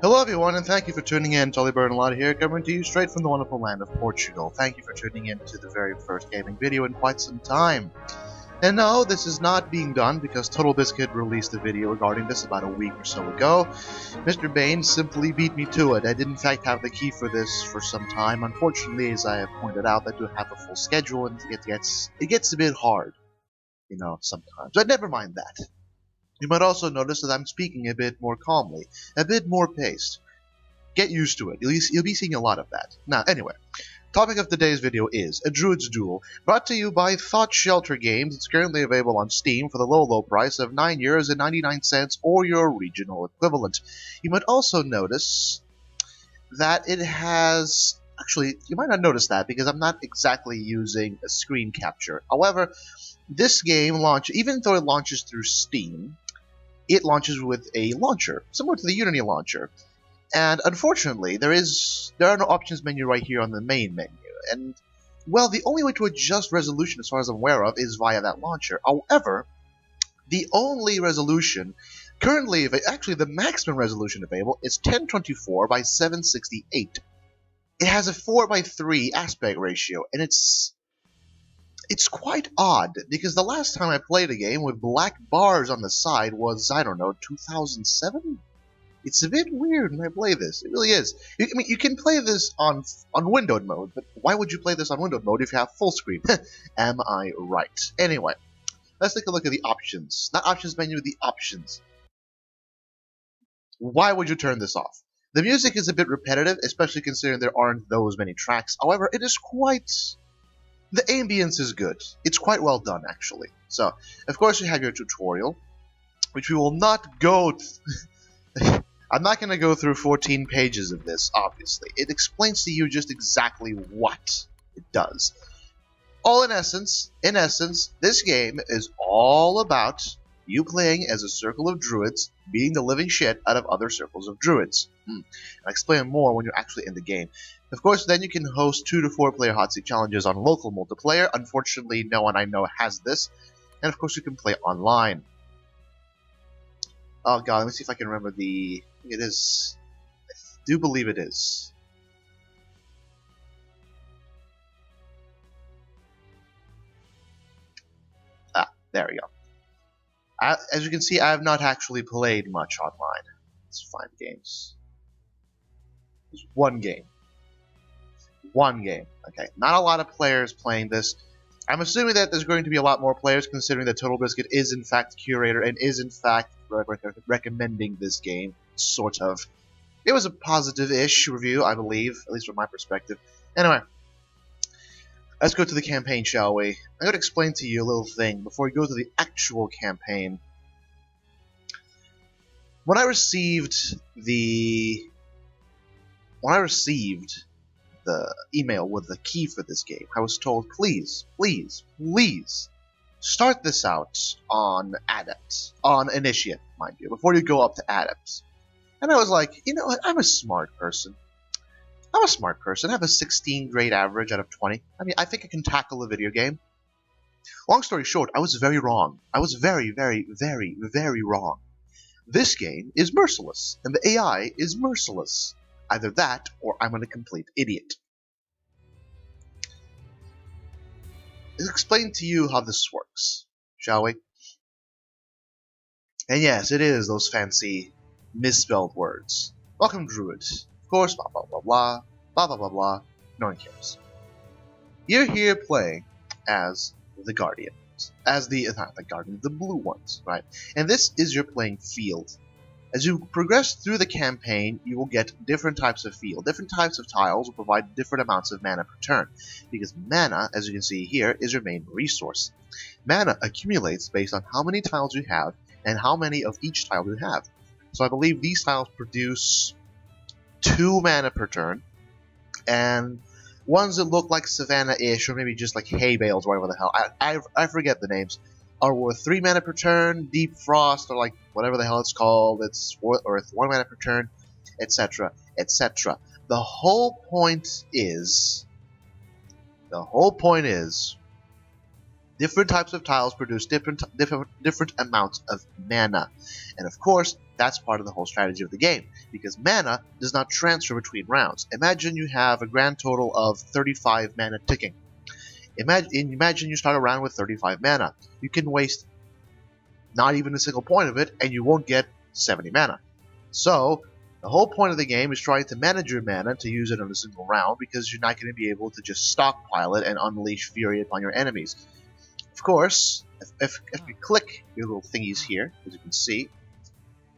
Hello everyone, and thank you for tuning in. Tully Burnalot here, coming to you straight from the wonderful land of Portugal. Thank you for tuning in to the very first gaming video in quite some time. And no, this is not being done because Total Biscuit released a video regarding this about a week or so ago. Mr. Bain simply beat me to it. I did in fact have the key for this for some time. Unfortunately, as I have pointed out, I do have a full schedule and it gets a bit hard, sometimes. But never mind that. You might also notice that I'm speaking a bit more calmly, a bit more paced. Get used to it. You'll be seeing a lot of that. Now, anyway, topic of today's video is a Druid's Duel, brought to you by Thought Shelter Games. It's currently available on Steam for the low price of €9.99 or your regional equivalent. You might also notice that it has... Actually, you might not notice that because I'm not exactly using a screen capture. However, this game even though it launches through Steam, it launches with a launcher, similar to the Unity launcher. And unfortunately, there are no options menu right here on the main menu. And, well, the only way to adjust resolution, as far as I'm aware of, is via that launcher. However, the only resolution currently, actually the maximum resolution available is 1024 by 768. It has a 4:3 aspect ratio, and it's quite odd, because the last time I played a game with black bars on the side was, I don't know, 2007? It's a bit weird when I play this. It really is. You can play this on windowed mode, but why would you play this on windowed mode if you have full screen? Am I right? Anyway, let's take a look at the options. Not options menu, the options. Why would you turn this off? The music is a bit repetitive, especially considering there aren't those many tracks. However, it is quite... The ambience is good. It's quite well done, actually. So, of course, you have your tutorial, which we will not go... I'm not going to go through 14 pages of this, obviously. It explains to you just exactly what it does. All in essence, this game is all about you playing as a circle of druids, beating the living shit out of other circles of druids. I'll explain more when you're actually in the game. Of course, then you can host 2 to 4 player hot seat challenges on local multiplayer. Unfortunately, no one I know has this. And of course, you can play online. Oh god, let me see if I can remember the... It is... I do believe it is. There we go. As you can see, I have not actually played much online. Let's find games. There's one game. One game. Okay, not a lot of players playing this. I'm assuming that there's going to be a lot more players, considering that Total Biscuit is in fact curator and is in fact recommending this game, sort of. It was a positive-ish review, I believe, at least from my perspective. Anyway, let's go to the campaign, shall we? I'm going to explain to you a little thing before we go to the actual campaign. When I received the email with the key for this game, I was told, please, start this out on Adept, on Initiate, mind you, before you go up to Adept. And I was like, you know what, I'm a smart person. I have a 16 grade average out of 20. I mean, I think I can tackle a video game. Long story short, I was very wrong. I was very, very, very, very wrong. This game is merciless, and the AI is merciless. Either that, or I'm a complete idiot. Let's explain to you how this works, shall we? And yes, it is those fancy misspelled words. Welcome, Druid. Of course, blah blah blah blah, blah blah blah blah. No one cares. You're here playing as the Guardians, the blue ones, right? And this is your playing field. As you progress through the campaign, you will get different types of field. Different types of tiles will provide different amounts of mana per turn, because mana, as you can see here, is your main resource. Mana accumulates based on how many tiles you have and how many of each tile you have. So I believe these tiles produce 2 mana per turn, and ones that look like Savannah-ish, or maybe just like hay bales, or whatever the hell, I forget the names, are worth 3 mana per turn. Deep Frost, or like whatever the hell it's called, it's worth 1 mana per turn, etc., etc. The whole point is, different types of tiles produce different amounts of mana, and of course, that's part of the whole strategy of the game. because mana does not transfer between rounds. Imagine you have a grand total of 35 mana ticking. Imagine you start a round with 35 mana. You can waste not even a single point of it, and you won't get 70 mana. So, the whole point of the game is trying to manage your mana to use it in a single round, because you're not going to be able to just stockpile it and unleash fury upon your enemies. Of course, if you click your little thingies here, as you can see,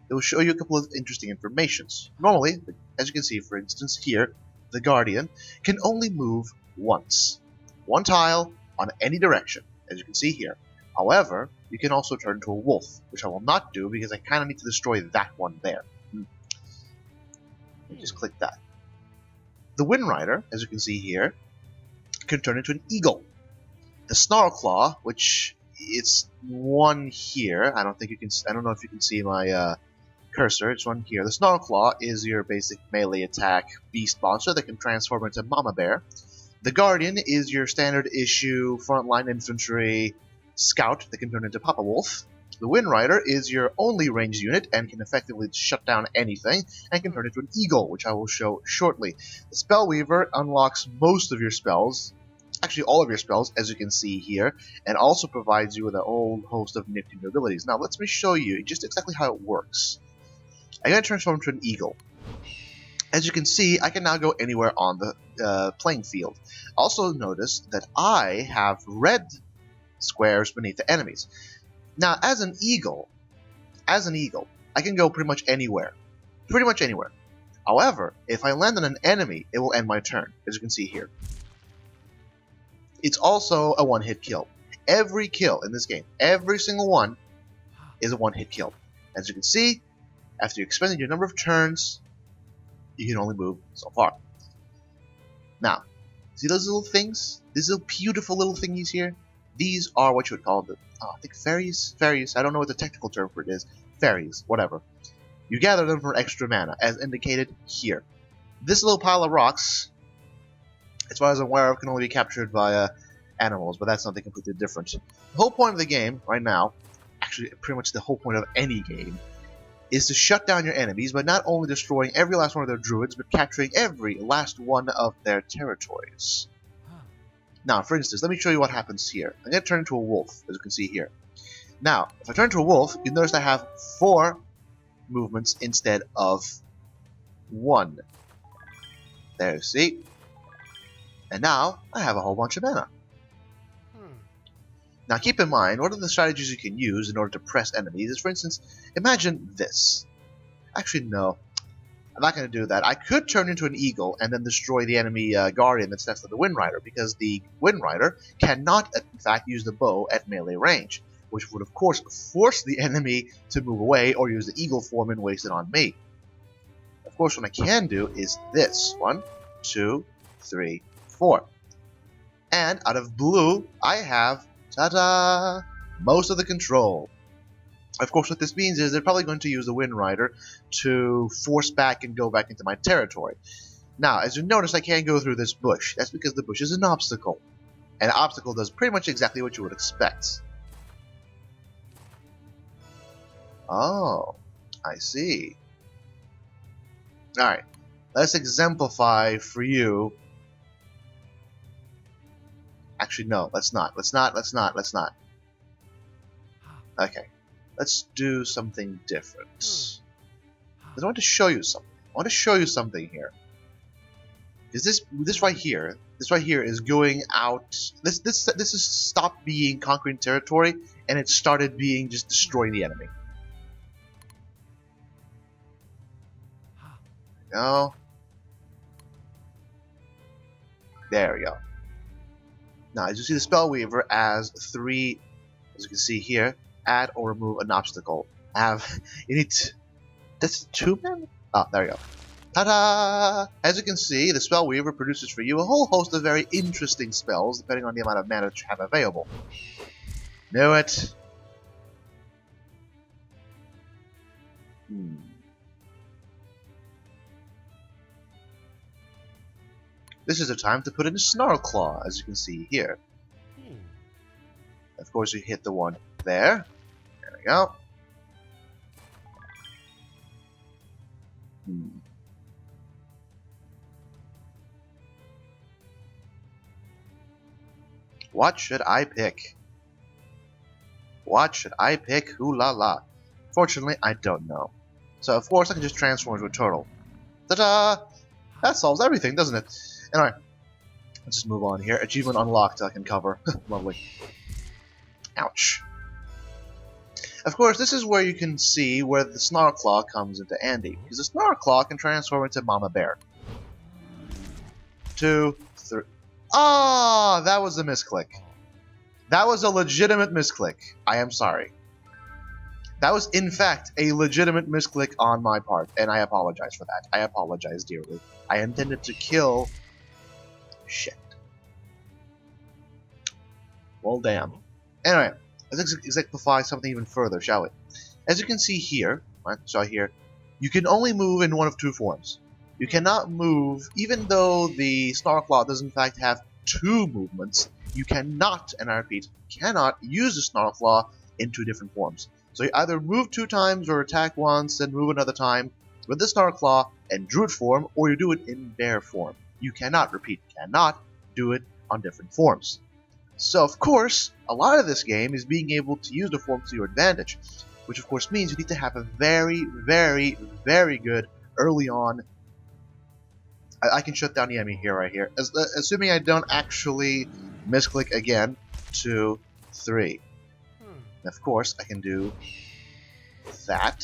it will show you a couple of interesting informations. Normally, as you can see, for instance, here, the Guardian can only move once. One tile on any direction, as you can see here. However, you can also turn into a wolf, which I will not do because I kind of need to destroy that one there. Just click that. The Wind Rider, as you can see here, can turn into an eagle. The Snarlclaw, which it's one here. I don't know if you can see my cursor. It's one here. The Snarlclaw is your basic melee attack beast monster that can transform into Mama Bear. The Guardian is your standard issue frontline infantry scout that can turn into Papa Wolf. The Wind Rider is your only ranged unit and can effectively shut down anything and can turn into an eagle, which I will show shortly. The Spellweaver unlocks most of your spells, actually all of your spells, as you can see here, and also provides you with a whole host of nifty new abilities. Now let me show you just exactly how it works. I'm going to transform into an eagle. As you can see, I can now go anywhere on the playing field. Also notice that I have red squares beneath the enemies. Now, as an eagle, I can go pretty much anywhere. However, if I land on an enemy, it will end my turn, as you can see here. It's also a one-hit kill. Every kill in this game, every single one, is a one-hit kill. As you can see, after you expended your number of turns, you can only move so far. Now, see those little things? These little beautiful little thingies here? These are what you would call I think fairies? Fairies. I don't know what the technical term for it is. Fairies. Whatever. You gather them for extra mana, as indicated here. This little pile of rocks, as far as I'm aware of, can only be captured by animals, but that's something completely different. The whole point of the game, right now, actually pretty much the whole point of any game, is to shut down your enemies by not only destroying every last one of their druids, but capturing every last one of their territories. Now, for instance, let me show you what happens here. I'm going to turn into a wolf, as you can see here. Now, if I turn into a wolf, you notice I have 4 movements instead of 1. There, you see? And now, I have a whole bunch of mana. Now, keep in mind, one of the strategies you can use in order to press enemies is, for instance, imagine this. Actually, no. I'm not going to do that. I could turn into an eagle and then destroy the enemy guardian that's next to the Wind Rider, because the Wind Rider cannot, in fact, use the bow at melee range, which would, of course, force the enemy to move away or use the eagle form and waste it on me. Of course, what I can do is this. 1, 2, 3, 4. And out of blue, I have, ta-da, most of the control. Of course, what this means is they're probably going to use the Wind Rider to force back and go back into my territory. Now, as you notice, I can't go through this bush. That's because the bush is an obstacle. And an obstacle does pretty much exactly what you would expect. Oh, I see. Alright, let's exemplify for you. Actually, no, let's not. Let's not. Okay. Let's do something different. Because I want to show you something. I want to show you something here. Because this right here is going out. This has stopped being conquering territory, and it started being just destroying the enemy. Go. There we go. Now, as you see, the Spellweaver has 3, as you can see here, add or remove an obstacle. That's 2 men? Oh, there we go. Ta-da! As you can see, the Spellweaver produces for you a whole host of very interesting spells, depending on the amount of mana that you have available. Knew it. This is the time to put in a Snarlclaw, as you can see here. Of course, you hit the one there. There we go. What should I pick? What should I pick? Ooh la la. Fortunately, I don't know. So, of course, I can just transform into a turtle. Ta-da! That solves everything, doesn't it? Anyway, let's just move on here. Achievement unlocked, I can cover. Lovely. Ouch. Of course, this is where you can see where the Snarklaw comes into Andy. Because the Snarklaw can transform into Mama Bear. 2, 3... Ah, that was a misclick. That was a legitimate misclick. I am sorry. That was, in fact, a legitimate misclick on my part, and I apologize for that. I apologize dearly. I intended to kill... Shit. Well, damn. Anyway, let's exemplify something even further, shall we? As you can see here, right, so here, you can only move in one of two forms. You cannot move, even though the Snarklaw does in fact have 2 movements, you cannot, and I repeat, cannot use the Snarklaw in 2 different forms. So you either move 2 times or attack once, then move another time with the Snarklaw and Druid form, or you do it in Bear form. You cannot, repeat, cannot do it on different forms. So, of course, a lot of this game is being able to use the forms to your advantage, which of course means you need to have a very, very, very good early on. I can shut down the enemy here, right here, assuming I don't actually misclick again. 2, 3. And of course, I can do that.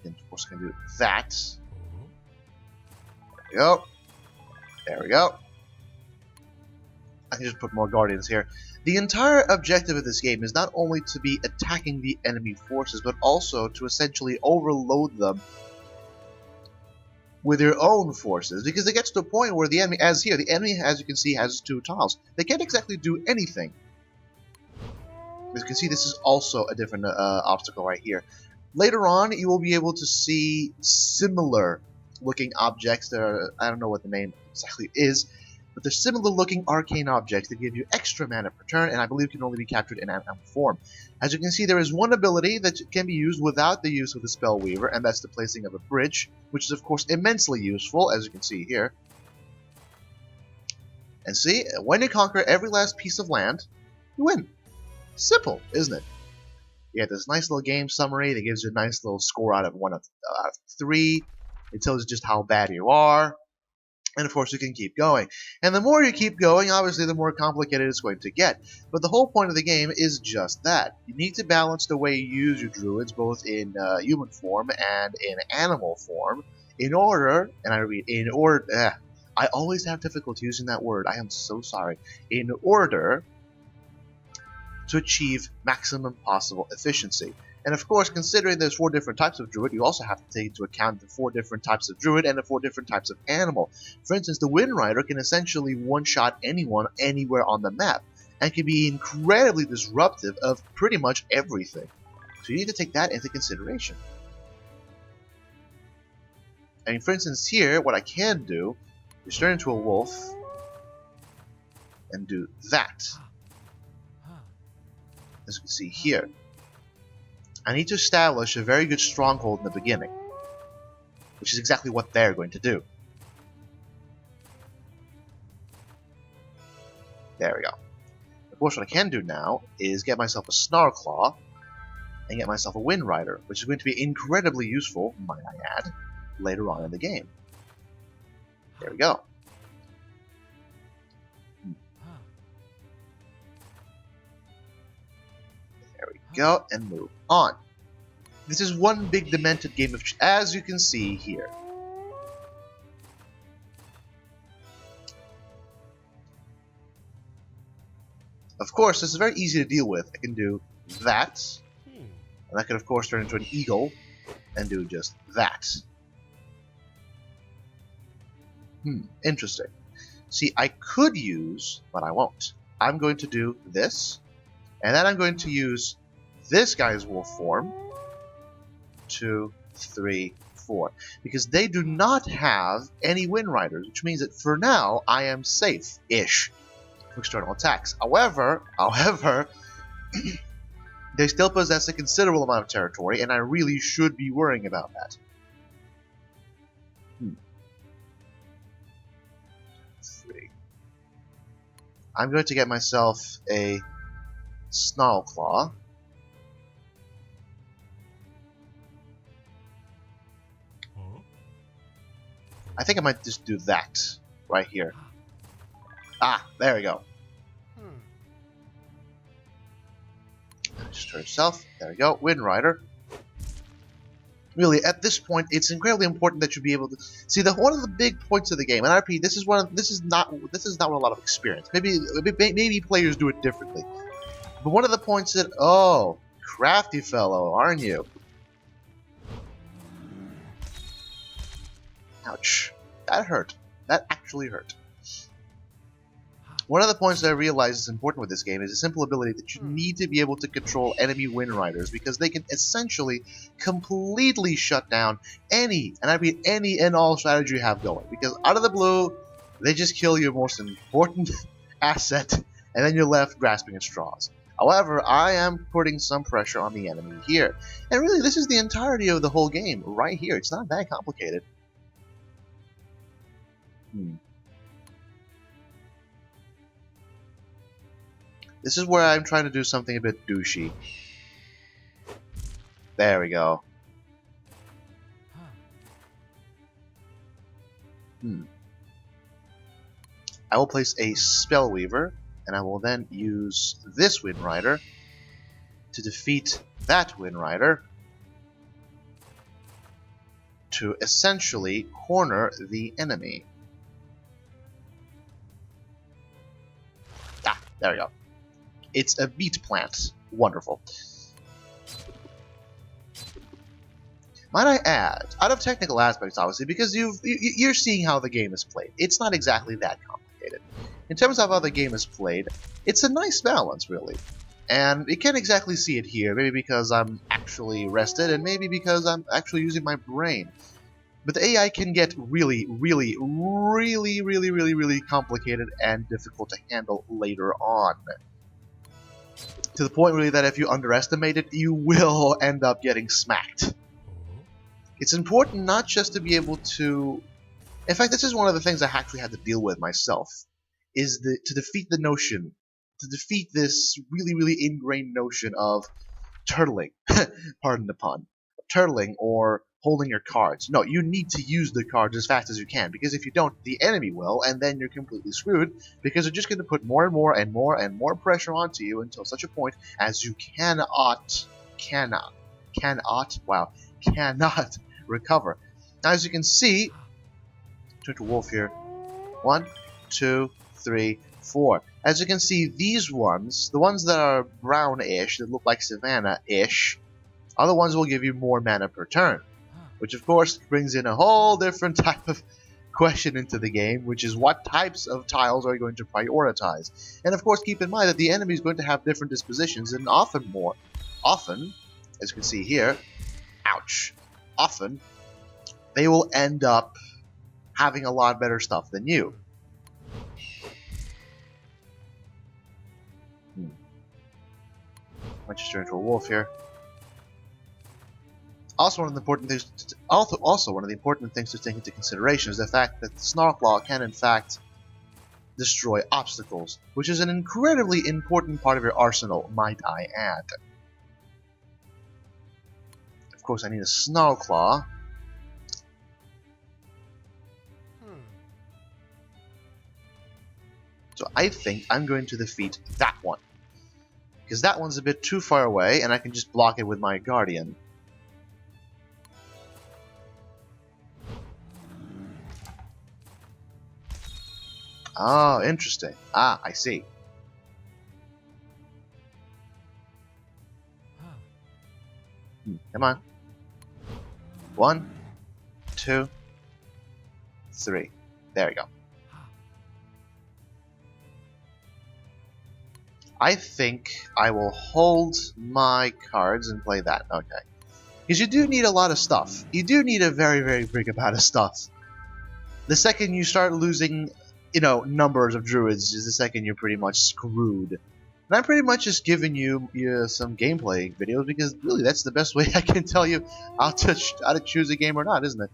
And of course, I can do that. There we go. There we go. I can just put more guardians here. The entire objective of this game is not only to be attacking the enemy forces, but also to essentially overload them with your own forces, because it gets to a point where the enemy, as here, the enemy, as you can see, has 2 tiles. They can't exactly do anything. As you can see, this is also a different obstacle right here. Later on, you will be able to see similar looking objects that are, I don't know what the name exactly is, but they're similar looking arcane objects that give you extra mana per turn, and I believe can only be captured in animal form. As you can see, there is one ability that can be used without the use of the Spell Weaver, and that's the placing of a bridge, which is of course immensely useful, as you can see here. And see, when you conquer every last piece of land, you win. Simple, isn't it? You get this nice little game summary that gives you a nice little score out of 1 out of 3. It tells you just how bad you are. And of course, you can keep going. And the more you keep going, obviously, the more complicated it's going to get. But the whole point of the game is just that. You need to balance the way you use your druids, both in human form and in animal form, in order, and I repeat, in order, I always have difficulty using that word, I am so sorry, in order to achieve maximum possible efficiency. And of course, considering there's 4 different types of druid, you also have to take into account the 4 different types of druid and the 4 different types of animal. For instance, the Wind Rider can essentially one-shot anyone anywhere on the map, and can be incredibly disruptive of pretty much everything. So you need to take that into consideration. I mean, for instance, here, what I can do is turn into a wolf and do that. As you can see here. I need to establish a very good stronghold in the beginning, which is exactly what they're going to do. There we go. Of course, what I can do now is get myself a Snarklaw and get myself a Wind Rider, which is going to be incredibly useful, might I add, later on in the game. There we go. Go and move on. This is one big demented game of as you can see here. Of course, this is very easy to deal with. I can do that, and I can of course turn into an eagle and do just that. Interesting. See, I could use, but I won't. I'm going to do this, and then I'm going to use this guy's wolf form. 2, 3, 4. Because they do not have any Wind Riders, which means that for now I am safe-ish for external attacks. However, they still possess a considerable amount of territory, and I really should be worrying about that. 3. I'm going to get myself a Snarlclaw. I think I might just do that right here. Ah, there we go. Just herself. There we go. Wind Rider. Really, at this point, it's incredibly important that you be able to see one of the big points of the game. And I repeat, this is not with a lot of experience. Maybe players do it differently. But one of the points that crafty fellow, aren't you? Ouch, that hurt. That actually hurt. One of the points that I realize is important with this game is a simple ability that you need to be able to control enemy Wind Riders, because they can essentially completely shut down any, and I mean any and all strategy you have going. Because out of the blue, they just kill your most important asset, and then you're left grasping at straws. However, I am putting some pressure on the enemy here. And really, this is the entirety of the whole game right here. It's not that complicated. This is where I'm trying to do something a bit douchey. There we go. I will place a Spellweaver, and I will then use this Wind Rider to defeat that Wind Rider to essentially corner the enemy. Ah, there we go. It's a beet plant. Wonderful. Might I add, out of technical aspects, obviously, because you're seeing how the game is played. It's not exactly that complicated. In terms of how the game is played, it's a nice balance, really. And you can't exactly see it here, maybe because I'm actually rested, and maybe because I'm actually using my brain. But the AI can get really complicated and difficult to handle later on. To the point, really, that if you underestimate it, you will end up getting smacked. It's important not just to be able to... In fact, this is one of the things I actually had to deal with myself, is to defeat the notion, to defeat this really ingrained notion of turtling, pardon the pun, turtling or holding your cards. No, you need to use the cards as fast as you can, because if you don't, the enemy will, and then you're completely screwed, because they're just going to put more and more pressure onto you until such a point as you cannot recover. Now, as you can see, turn to wolf here. 1, 2, 3, 4. As you can see, these ones, the ones that are brownish, that look like Savannah-ish, are the ones that will give you more mana per turn. Which, of course, brings in a whole different type of question into the game, which is what types of tiles are you going to prioritize? And, of course, keep in mind that the enemy is going to have different dispositions, and often, as you can see here, ouch, often, they will end up having a lot better stuff than you. Might just turn into a wolf here. Also, one of the important things to take into consideration is the fact that the Snarlclaw can, in fact, destroy obstacles, which is an incredibly important part of your arsenal, might I add. Of course, I need a Snarlclaw. So I think I'm going to defeat that one, because that one's a bit too far away, and I can just block it with my Guardian. Oh, interesting. Ah, I see. Come on. 1, 2, 3. There we go. I think I will hold my cards and play that. Okay. Because you do need a lot of stuff. You do need a very big amount of stuff. The second you start losing, numbers of druids is the second you're pretty much screwed. And I'm pretty much just giving you some gameplay videos, because really that's the best way I can tell you how to choose a game or not, isn't it?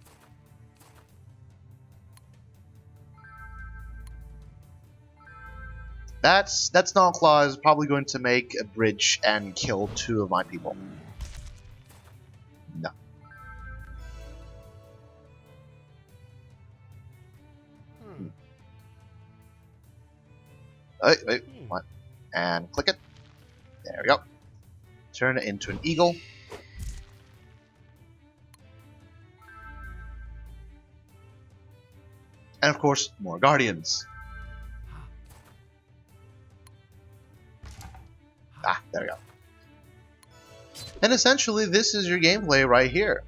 That Snarlclaw is probably going to make a bridge and kill 2 of my people. No. Wait, what? And click it. There we go. Turn it into an eagle. And of course, more guardians. Ah, there we go. And essentially, this is your gameplay right here.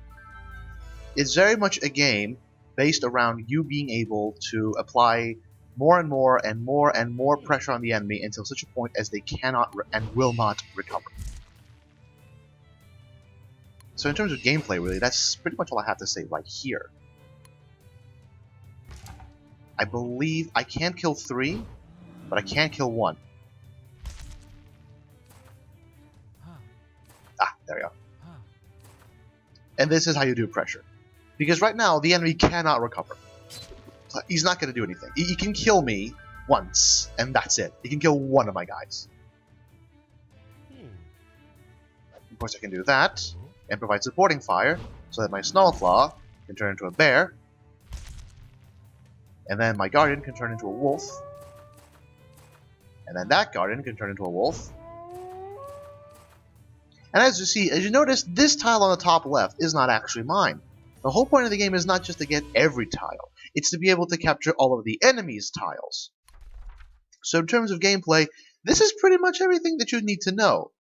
It's very much a game based around you being able to apply more and more and more and more pressure on the enemy until such a point as they cannot and will not recover. So in terms of gameplay, really, that's pretty much all I have to say right here. I believe I can kill 3, but I can't kill 1. Ah, there we go. And this is how you do pressure. Because right now, the enemy cannot recover. He's not going to do anything. He can kill me once, and that's it. He can kill 1 of my guys. Of course, I can do that, and provide supporting fire, so that my Snarlclaw can turn into a bear, and then my Guardian can turn into a wolf, and then that Guardian can turn into a wolf. And as you notice, this tile on the top left is not actually mine. The whole point of the game is not just to get every tile, it's to be able to capture all of the enemy's tiles. So in terms of gameplay, this is pretty much everything that you need to know.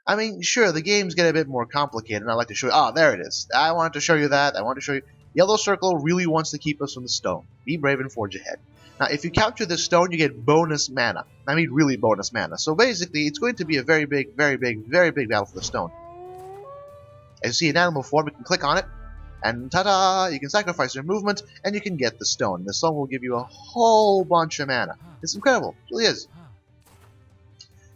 I mean, sure, the games get a bit more complicated, and I like to show you... Ah, there it is. I wanted to show you that. I wanted to show you... Yellow circle really wants to keep us from the stone. Be brave and forge ahead. Now, if you capture this stone, you get bonus mana. I mean, really bonus mana. So basically, it's going to be a very big battle for the stone. As you see in animal form, you can click on it, and ta-da! You can sacrifice your movement, and you can get the stone. The stone will give you a whole bunch of mana. It's incredible. It really is.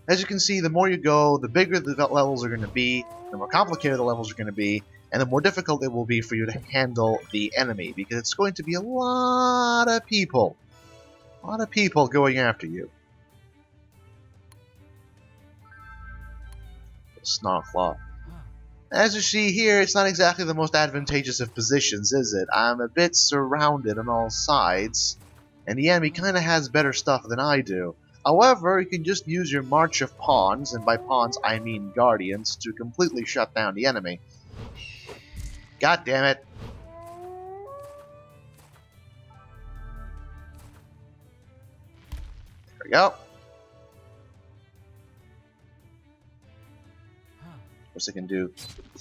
As you can see, the more you go, the bigger the levels are going to be, the more complicated the levels are going to be, and the more difficult it will be for you to handle the enemy, because it's going to be a lot of people. A lot of people going after you. Snarlclaw. As you see here, it's not exactly the most advantageous of positions, is it? I'm a bit surrounded on all sides, and the enemy kind of has better stuff than I do. However, you can just use your March of Pawns, and by Pawns I mean Guardians, to completely shut down the enemy. God damn it. There we go. Of course I can do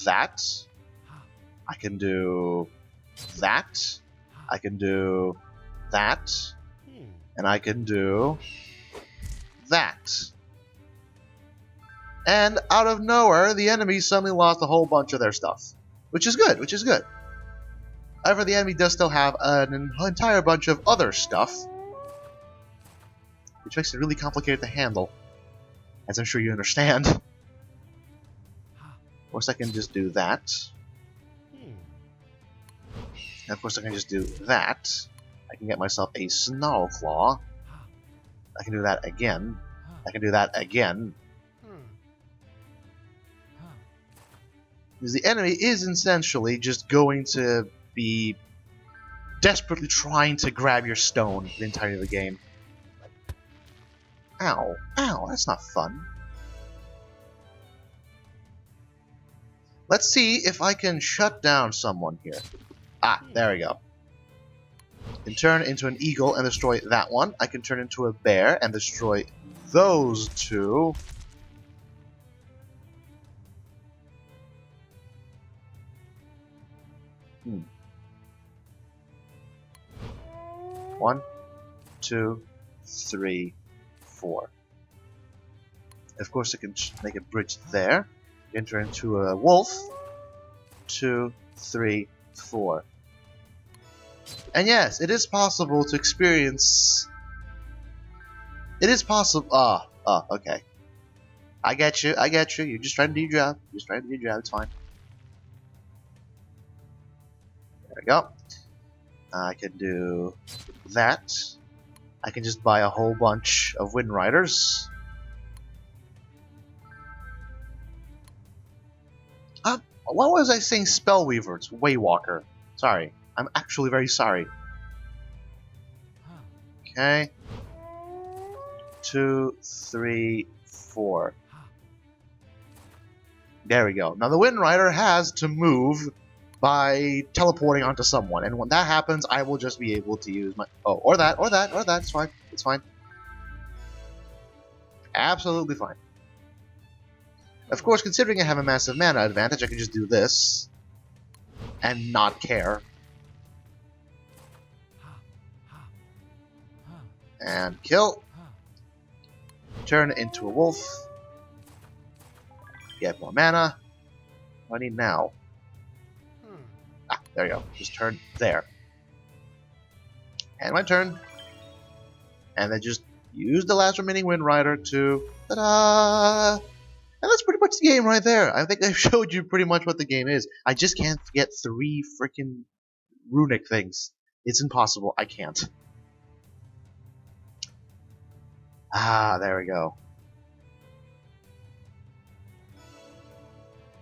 that. I can do that. I can do that. And I can do that. And out of nowhere, the enemy suddenly lost a whole bunch of their stuff. Which is good, which is good. However, the enemy does still have an entire bunch of other stuff, which makes it really complicated to handle, as I'm sure you understand. Of course, I can just do that. And of course, I can just do that. I can get myself a Snarlclaw. I can do that again. I can do that again. Because the enemy is essentially just going to be desperately trying to grab your stone the entirety of the game. Ow. Ow, that's not fun. Let's see if I can shut down someone here. Ah, there we go. I can turn into an eagle and destroy that one. I can turn into a bear and destroy those two. One, two, three, four. Of course, I can make a bridge there. Enter into a wolf. 2, 3, 4. And yes, it is possible to experience... It is possible... okay. I get you, I get you. You're just trying to do your job. You're just trying to do your job, it's fine. There we go. I can do that. I can just buy a whole bunch of Wind Riders. What was I saying? Spellweaver. It's Waywalker. Sorry. I'm actually very sorry. Okay. 2, 3, 4. There we go. Now the Wind Rider has to move by teleporting onto someone, and when that happens, I will just be able to use my... Oh, or that. It's fine. It's fine. Absolutely fine. Of course, considering I have a massive mana advantage, I can just do this and not care. And kill. Turn into a wolf. Get more mana. What do I need now? Ah, there you go. Just turn there. And my turn. And then just use the last remaining Wind Rider to... Ta-da! And that's pretty much the game right there. I think I've showed you pretty much what the game is. I just can't get 3 freaking runic things. It's impossible. I can't. Ah, there we go.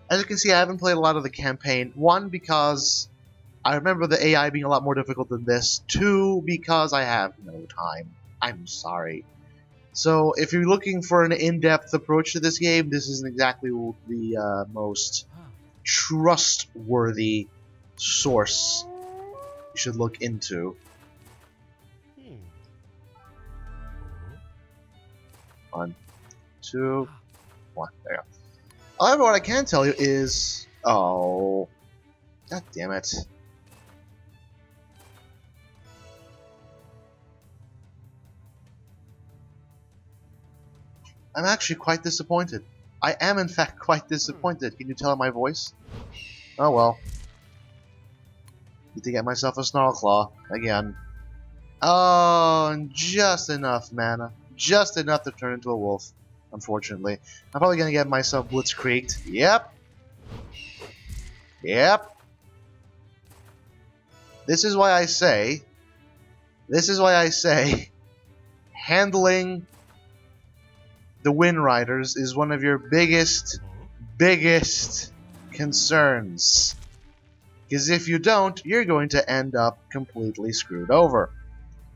As you can see, I haven't played a lot of the campaign. 1, because I remember the AI being a lot more difficult than this. 2, because I have no time. I'm sorry. So, if you're looking for an in-depth approach to this game, this isn't exactly the most trustworthy source you should look into. 1, 2, 1. There you go. However, what I can tell you is... Oh... God damn it. I'm actually quite disappointed. I am, in fact, quite disappointed. Can you tell in my voice? Oh well. Need to get myself a Snarlclaw. Again. Oh, and just enough mana. Just enough to turn into a wolf. Unfortunately. I'm probably gonna get myself Blitzkrieged. Yep. Yep. This is why I say... handling the Wind Riders is one of your biggest concerns. Because if you don't, you're going to end up completely screwed over.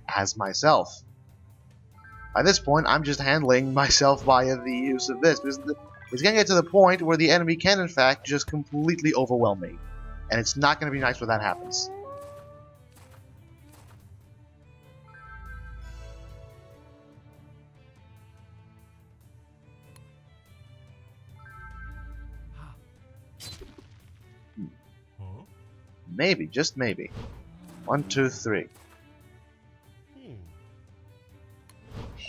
As myself. By this point, I'm just handling myself via the use of this. Because it's going to get to the point where the enemy can, in fact, just completely overwhelm me. And it's not going to be nice when that happens. Maybe, just maybe. 1, 2, 3.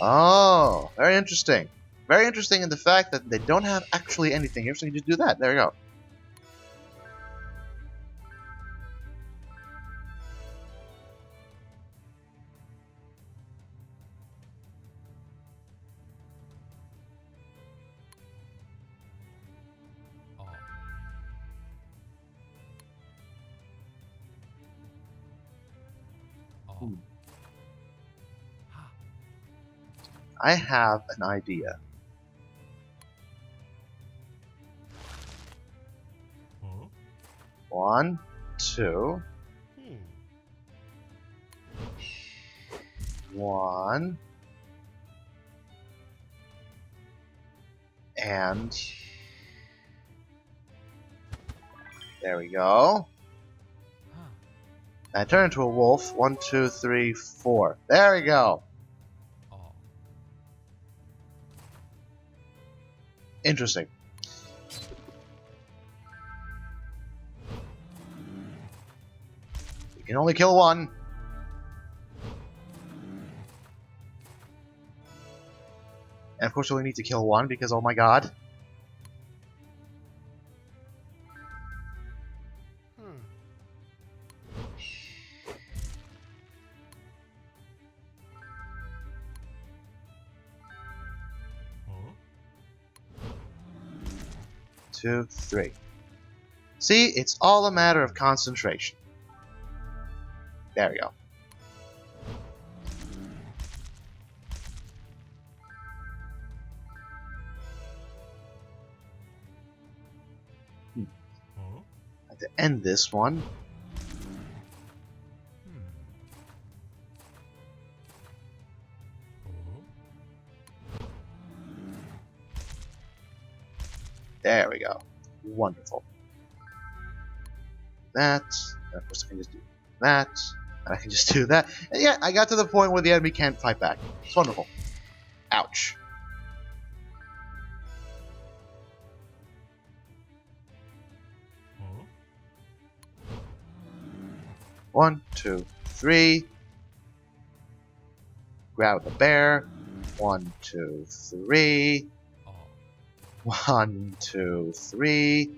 Oh, very interesting. Very interesting in the fact that they don't have actually anything here, so you just do that. There you go. I have an idea. One, two. One. And there we go. I turn into a wolf. 1, 2, 3, 4. There we go. Interesting. You can only kill one. And of course you only need to kill one because, oh my god. Two, three. See, it's all a matter of concentration. There we go. And this one. There we go. Wonderful. That. And of course I can just do that. And I can just do that. And yeah, I got to the point where the enemy can't fight back. It's wonderful. Ouch. One, two, three. Grab the bear. 1, 2, 3. 1, 2, 3.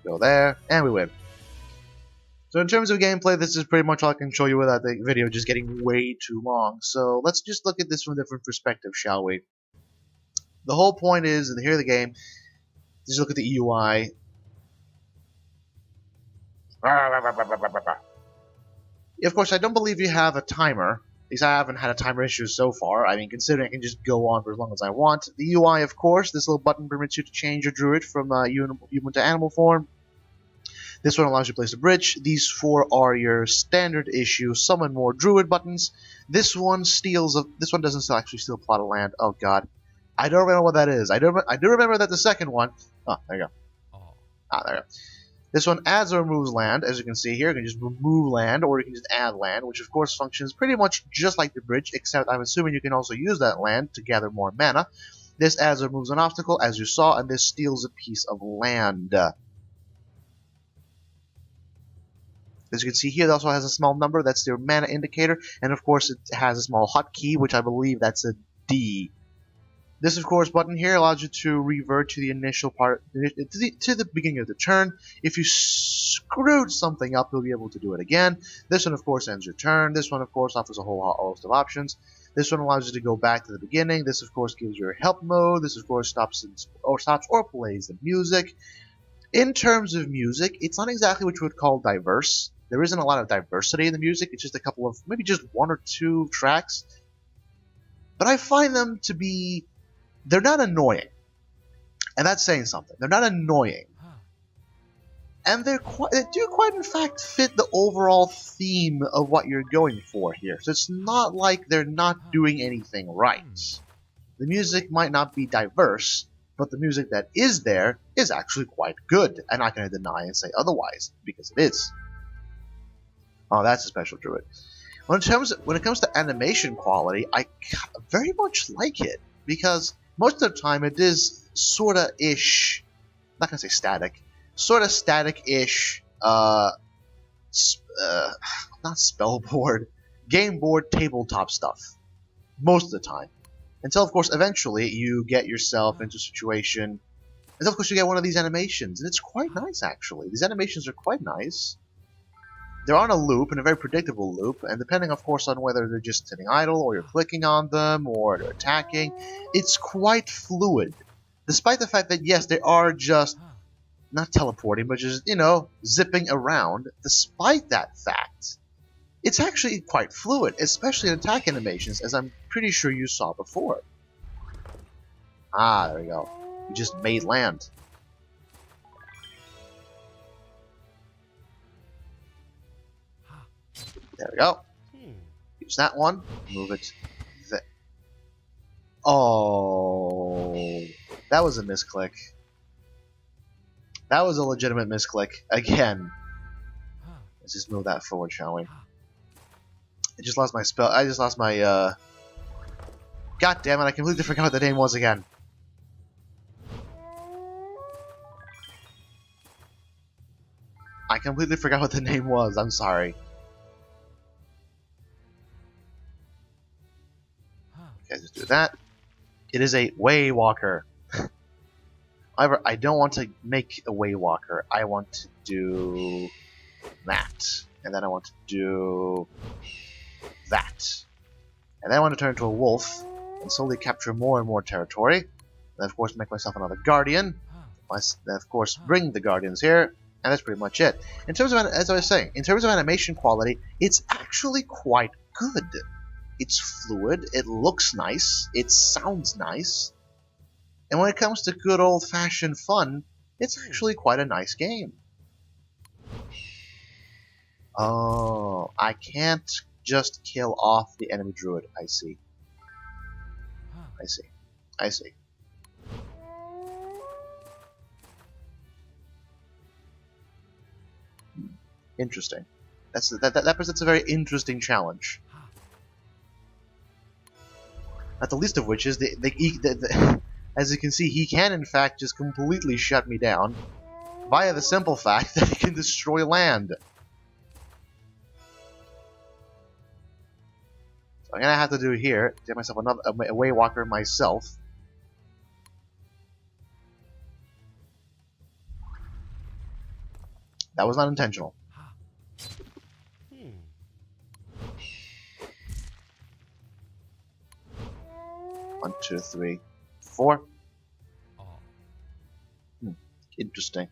Go there, and we win. So in terms of gameplay, this is pretty much all I can show you without the video just getting way too long. So let's just look at this from a different perspective, shall we? The whole point is, and here the game, just look at the UI. Of course, I don't believe you have a timer. At least I haven't had a timer issue so far. I mean, considering I can just go on for as long as I want. The UI, of course, this little button permits you to change your druid from human to animal form. This one allows you to place a bridge. These 4 are your standard issue summon more druid buttons. This one this one doesn't actually steal a plot of land. Oh god, I don't remember what that is. I do remember that the second one. Oh, there you go. There you go. This one adds or removes land. As you can see here, you can just remove land, or you can just add land, which of course functions pretty much just like the bridge, except I'm assuming you can also use that land to gather more mana. This adds or removes an obstacle, as you saw, and this steals a piece of land. As you can see here, it also has a small number. That's their mana indicator, and of course it has a small hotkey, which I believe that's a D. This, of course, button here allows you to revert to the initial part, to the beginning of the turn. If you screwed something up, you'll be able to do it again. This one, of course, ends your turn. This one, of course, offers a whole host of options. This one allows you to go back to the beginning. This, of course, gives you a help mode. This, of course, stops or plays the music. In terms of music, it's not exactly what you would call diverse. There isn't a lot of diversity in the music. It's just a couple of, maybe just 1 or 2 tracks. But I find them to be... They're not annoying. And that's saying something. They're not annoying. And they do quite in fact fit the overall theme of what you're going for here. So it's not like they're not doing anything right. The music might not be diverse, but the music that is there is actually quite good. I'm not going to deny and say otherwise, because it is. Oh, that's a special druid. When it comes to animation quality, I very much like it, because most of the time it is sorta-ish, not gonna say static, sorta static-ish, not spellboard, game board tabletop stuff. Most of the time. Until, of course, eventually you get yourself into a situation, until, of course, you get one of these animations, and it's quite nice, actually. These animations are quite nice. They're on a loop, and a very predictable loop, and depending, of course, on whether they're just sitting idle, or you're clicking on them, or they're attacking, it's quite fluid. Despite the fact that, yes, they are just, not teleporting, but just, you know, zipping around, despite that fact, it's actually quite fluid, especially in attack animations, as I'm pretty sure you saw before. Ah, there we go. You just made land. There we go. Use that one. Move it there. Oh, that was a misclick. That was a legitimate misclick. Again. Let's just move that forward, shall we? I just lost my spell. I just lost my, God damn it, I completely forgot what the name was again. I completely forgot what the name was. I'm sorry. Okay, just do that. It is a Waywalker. However, I don't want to make a Waywalker. I want to do that. And then I want to do that. And then I want to turn into a wolf and slowly capture more and more territory. And of course make myself another guardian. Then of course bring the guardians here. And that's pretty much it. In terms of, as I was saying, in terms of animation quality, it's actually quite good. It's fluid, it looks nice, it sounds nice. And when it comes to good old-fashioned fun, It's actually quite a nice game. Oh, I can't just kill off the enemy druid. I see. I see. I see. Interesting. That presents a very interesting challenge. Not the least of which is as you can see, he can in fact just completely shut me down via the simple fact that he can destroy land. So I'm gonna have to do here, get myself a Waywalker myself. That was not intentional. 1, 2, 3, 4. Interesting.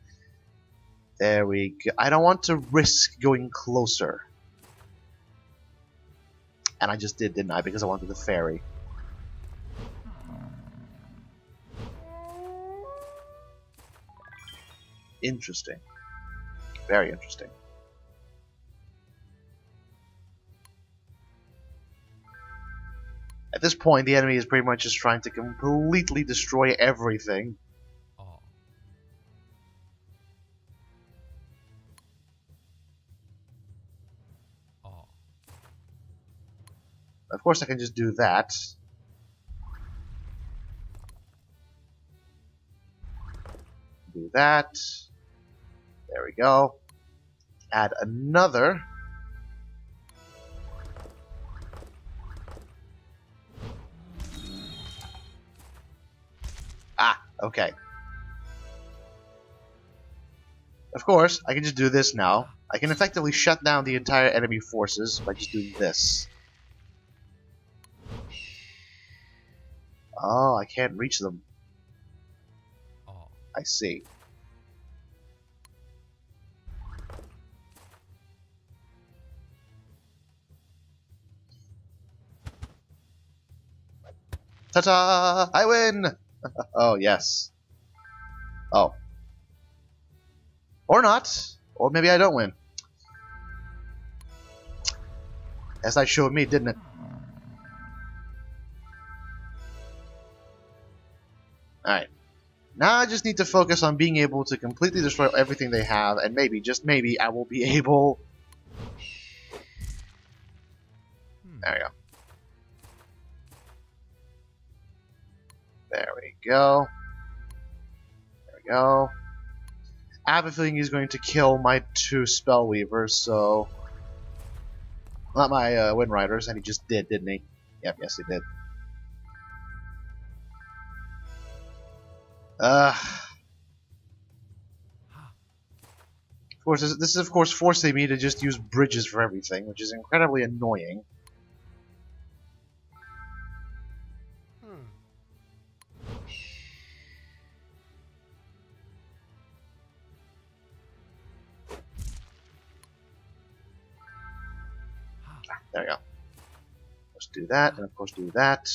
There we go. I don't want to risk going closer. And I just did, didn't I? Because I wanted the fairy. Interesting. Very interesting. At this point, the enemy is pretty much just trying to completely destroy everything. Of course, I can just do that. Do that. There we go. Add another. Ah, okay. Of course, I can just do this now. I can effectively shut down the entire enemy forces by just doing this. Oh, I can't reach them. I see. Ta-ta! I win! Oh, yes. Oh. Or not. Or maybe I don't win. As that showed me, didn't it? Alright. Now I just need to focus on being able to completely destroy everything they have, and maybe, just maybe, I will be able... There we go. There we go. There we go. I have a feeling he's going to kill my 2 Spellweavers, so... Not my Wind Riders, and he just did, didn't he? Yep, yes he did. Of course, this is of course forcing me to just use bridges for everything, which is incredibly annoying. There we go. Let's do that, and of course do that.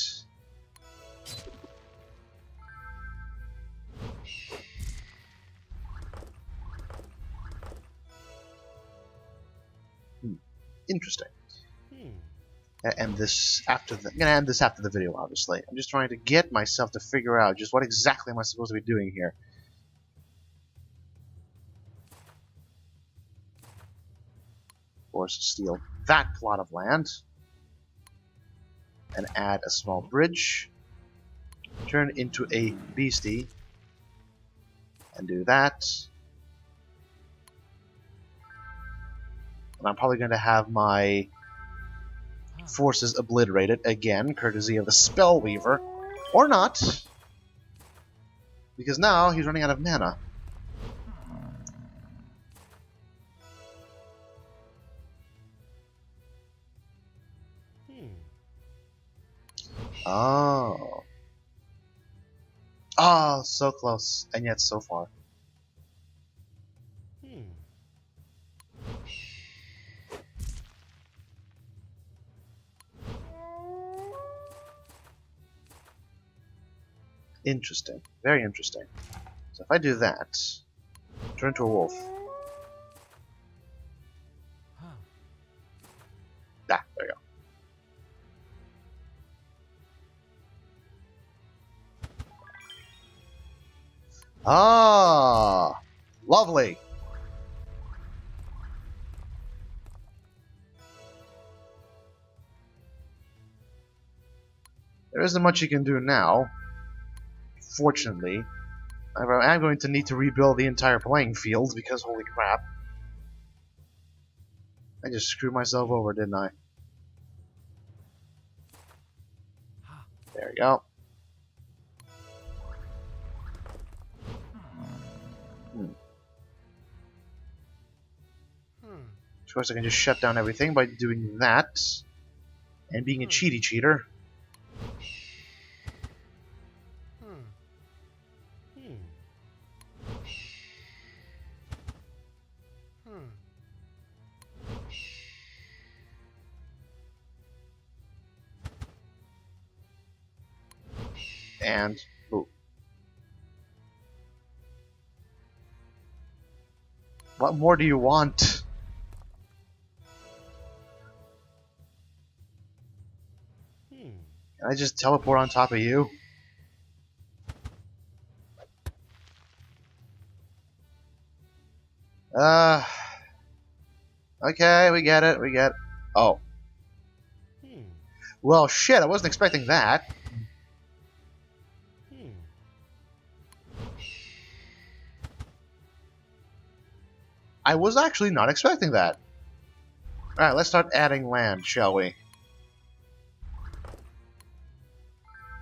Interesting. And this after the, I'm gonna end this after the video, obviously. I'm just trying to get myself to figure out just what exactly am I supposed to be doing here. Of course, steal that plot of land and add a small bridge. Turn into a beastie and do that. And I'm probably going to have my forces obliterated again, courtesy of the Spellweaver. Or not. Because now he's running out of mana. Oh. Oh, so close, and yet so far. Interesting. Very interesting. So So if I do that, turn into a wolf. Ah, there you go. Ah, lovely. There isn't much you can do now. Fortunately, I'm going to need to rebuild the entire playing field because holy crap. I just screwed myself over, didn't I? There we go. Of course, I can just shut down everything by doing that. And being a cheaty cheater. And ooh. What more do you want? Can I just teleport on top of you? Okay, we get it, we get it. Oh. Well, shit, I wasn't expecting that. I was actually not expecting that. Alright, let's start adding land, shall we?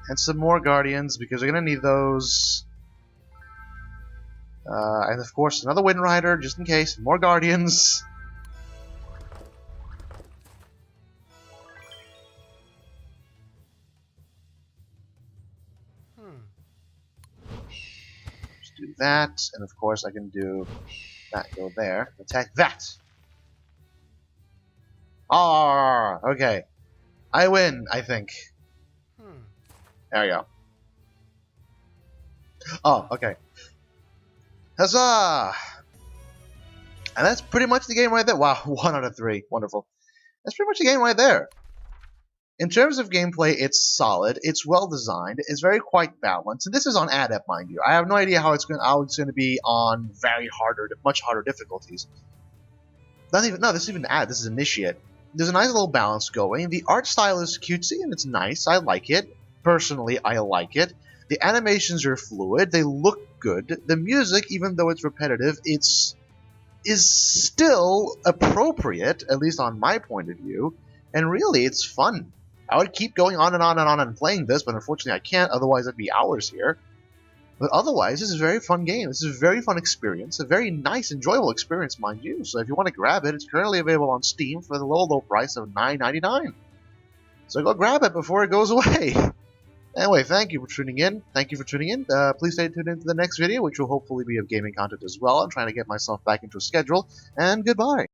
And some more guardians, because we're going to need those. And of course, another Wind Rider, just in case. More guardians. Just do that, and of course I can do that, go there. Attack that! Ah, okay. I win, I think. There we go. Oh, okay. Huzzah! And that's pretty much the game right there. Wow, 1 out of 3. Wonderful. That's pretty much the game right there. In terms of gameplay, it's solid. It's well designed. It's very quite balanced. And this is on Adept, mind you. I have no idea how it's going to be on much harder difficulties. No, this is even Adept. This is Initiate. There's a nice little balance going. The art style is cutesy and it's nice. I like it. Personally, I like it. The animations are fluid. They look good. The music, even though it's repetitive, is still appropriate, at least on my point of view. And really, it's fun. I would keep going on and on and on and playing this, but unfortunately I can't, otherwise it'd be hours here. But otherwise, this is a very fun game. This is a very fun experience. A very nice, enjoyable experience, mind you. So if you want to grab it, it's currently available on Steam for the low price of $9.99. So go grab it before it goes away. Anyway, thank you for tuning in. Thank you for tuning in. Please stay tuned into the next video, which will hopefully be of gaming content as well. I'm trying to get myself back into a schedule. And goodbye.